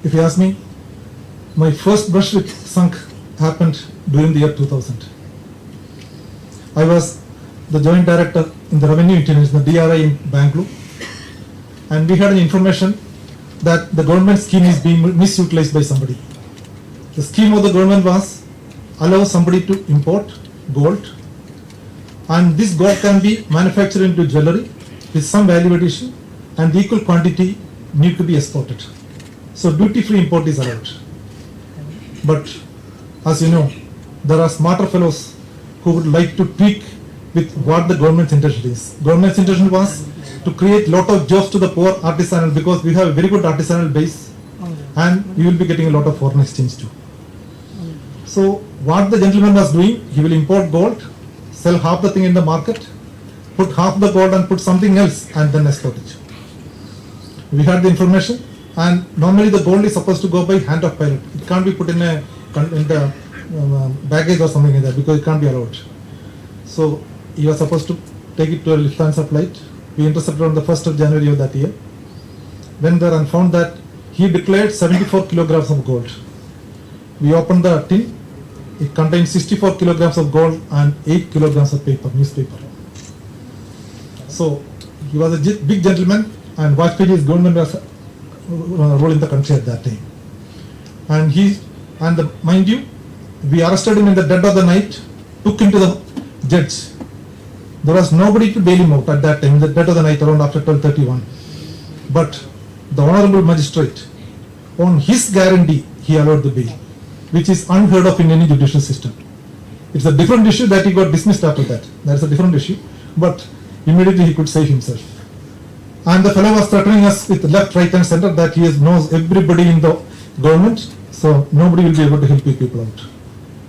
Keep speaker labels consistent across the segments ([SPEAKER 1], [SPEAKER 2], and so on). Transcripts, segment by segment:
[SPEAKER 1] if you ask me, my first brush with sunk happened during the year 2000. I was the joint director in the revenue intelligence, the DRI in Bangalore, and we had an information that the government scheme is being misutilized by somebody. The scheme of the government was allow somebody to import gold, and this gold can be manufactured into jewelry with some value addition, and the equal quantity need to be exported. So duty-free import is allowed. But as you know, there are smarter fellows who would like to tweak with what the government's intention is. Government's intention was to create lot of jobs to the poor artisanal, because we have a very good artisanal base, and you will be getting a lot of foreign exchange too. So what the gentleman was doing, he will import gold, sell half the thing in the market, put half the gold and put something else, and then export it. We had the information, and normally the gold is supposed to go by hand of pilot. It can't be put in the baggage or something like that, because it can't be allowed. So he was supposed to take it to a Lufthansa flight. We intercepted on the 1st of January of that year. Went there and found that he declared 74 kilograms of gold. We opened the tin. It contained 64 kilograms of gold and 8 kilograms of paper, newspaper. So he was a big gentleman, and Vajpayee's government was ruling the country at that time. And mind you, we arrested him in the dead of the night, took him to the judge. There was nobody to bail him out at that time, in the dead of the night, around after 12:31. But the honorable magistrate, on his guarantee, he allowed the bail, which is unheard of in any judicial system. It's a different issue that he got dismissed after that. That's a different issue, but immediately he could save himself. And the fellow was threatening us with left, right and center that he knows everybody in the government, so nobody will be able to help you people out.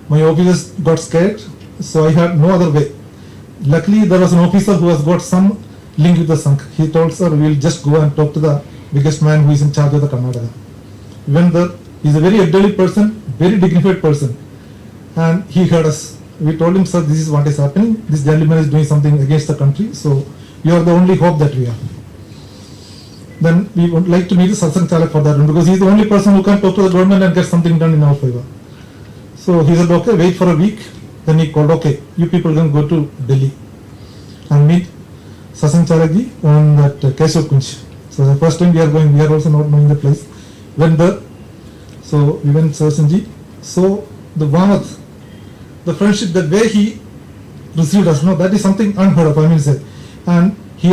[SPEAKER 1] My officers got scared, so I had no other way. Luckily, there was an officer who has got some link with the sunk. He told, sir, we will just go and talk to the biggest man who is in charge of the Karnataka. We went there. He's a very elderly person, very dignified person, and he heard us. We told him, sir, this is what is happening. This gentleman is doing something against the country, so you are the only hope that we have. Then we would like to meet the Satsang Chalak for that one, because he is the only person who can talk to the government and get something done in our favor. So he said, okay, wait for a week. Then he called, okay, you people can go to Delhi and meet Satsang Chalak ji on that Keshav Kunj. So the first time we are going, we are also not knowing the place. Went there. So we went Satsang ji. So the warmth, the friendship, the way he received us, no, that is something unheard of, I mean say. And he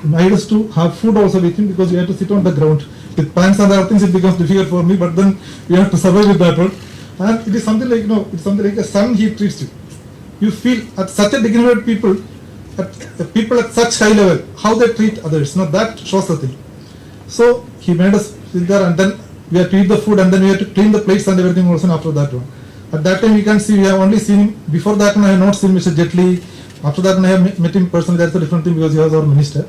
[SPEAKER 1] made us to have food also with him, because we had to sit on the ground. With pants and other things, it becomes difficult for me, but then we have to survive with that one. And it is something like, it's something like a son he treats you. You feel at such a dignified people at such high level, how they treat others. That shows the thing. So he made us sit there, and then we had to eat the food, and then we had to clean the plates and everything also after that one. At that time, we can see, we have only seen him. Before that, I have not seen Mr. Jetli. After that, I have met him personally. That's a different thing, because he was our minister.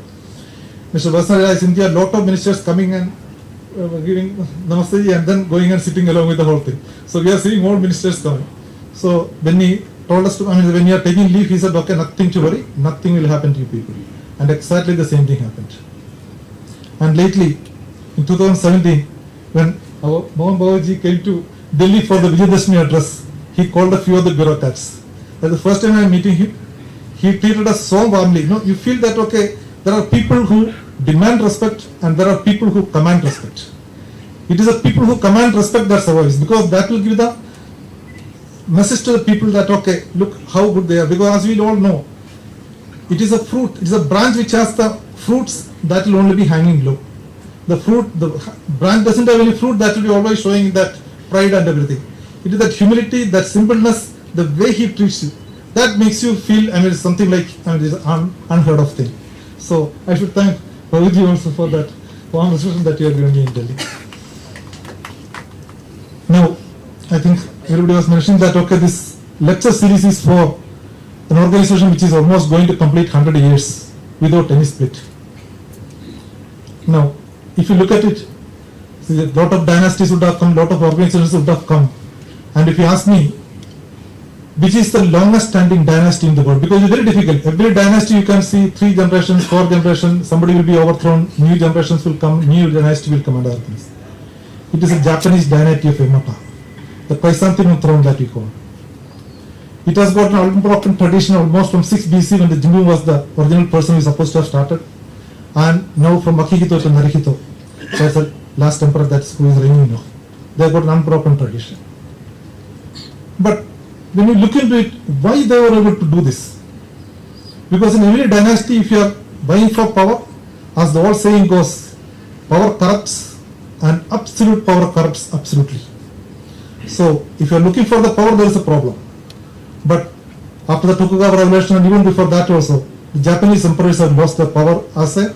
[SPEAKER 1] Mr. Vasant, I think there are a lot of ministers coming and giving namaste and then going and sitting along with the whole thing. So we are seeing more ministers coming. So when he told us when you are taking leave, he said, okay, nothing to worry, nothing will happen to you people. And exactly the same thing happened. And lately, in 2017, when our Mohan Babaji came to Delhi for the Vijayadashmi address, he called a few of the bureaucrats. That's the first time I am meeting him. He treated us so warmly. You feel that, okay, there are people who demand respect and there are people who command respect. It is the people who command respect that survives, because that will give the message to the people that, okay, look how good they are. Because as we all know, it is a fruit, it is a branch which has the fruits that will only be hanging low. The branch doesn't have any fruit, that will be always showing that pride and everything. It is that humility, that simpleness, the way he treats you, that makes you feel, something like, it is an unheard of thing. So I should thank Babuji also for that warm reception that you are giving me in Delhi. Now, I think everybody was mentioning that, okay, this lecture series is for an organization which is almost going to complete 100 years without any split. Now, if you look at it, a lot of dynasties would have come, a lot of organizations would have come. And if you ask me, which is the longest standing dynasty in the world? Because it's very difficult. Every dynasty you can see 3 generations, 4 generations, somebody will be overthrown, new generations will come, new dynasty will come and other things. It is a Japanese deity of Emata, the chrysanthemum throne that we call. It has got an unbroken tradition almost from 6 BC when the Jingu was the original person who is supposed to have started, and now from Akihito to Narihito, that's the last emperor that's who is reigning now. They have got an unbroken tradition. But when you look into it, why they were able to do this? Because in every dynasty, if you are vying for power, as the old saying goes, power corrupts and absolute power corrupts absolutely. So if you are looking for the power, there is a problem. But after the Tokugawa revolution and even before that also, the Japanese emperors have lost their power as a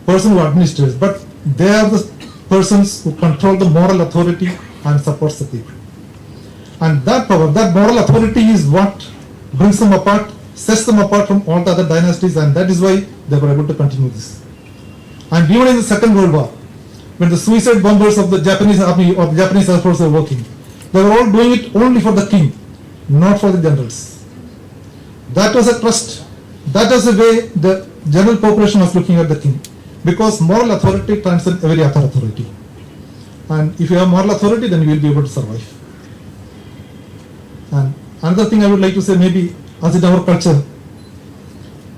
[SPEAKER 1] person who administers, but they are the persons who control the moral authority and supports the people. And that power, that moral authority is what brings them apart, sets them apart from all the other dynasties, and that is why they were able to continue this. And even in the Second World War, when the suicide bombers of the Japanese army or the Japanese Air Force were working, they were all doing it only for the king, not for the generals. That was a trust. That was the way the general population was looking at the king. Because moral authority transcends every other authority. And if you have moral authority, then you will be able to survive. And another thing I would like to say, maybe as in our culture,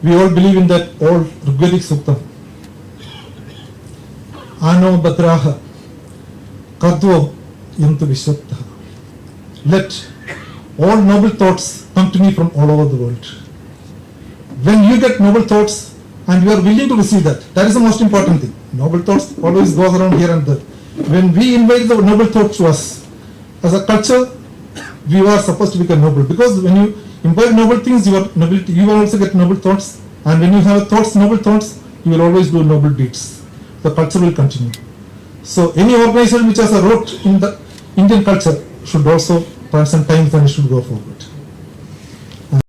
[SPEAKER 1] we all believe in that old Rigvedic Suktam. Ano Badraha Kadvo Yantu Vishwataha. Let all noble thoughts come to me from all over the world. When you get noble thoughts and you are willing to receive that is the most important thing. Noble thoughts always goes around here and there. When we invite the noble thoughts to us, as a culture, we are supposed to become noble, because when you invite noble things, you will also get noble thoughts, and when you have thoughts, noble thoughts, you will always do noble deeds. The culture will continue. So any organization which has a root in the Indian culture should also transcend times and should go forward.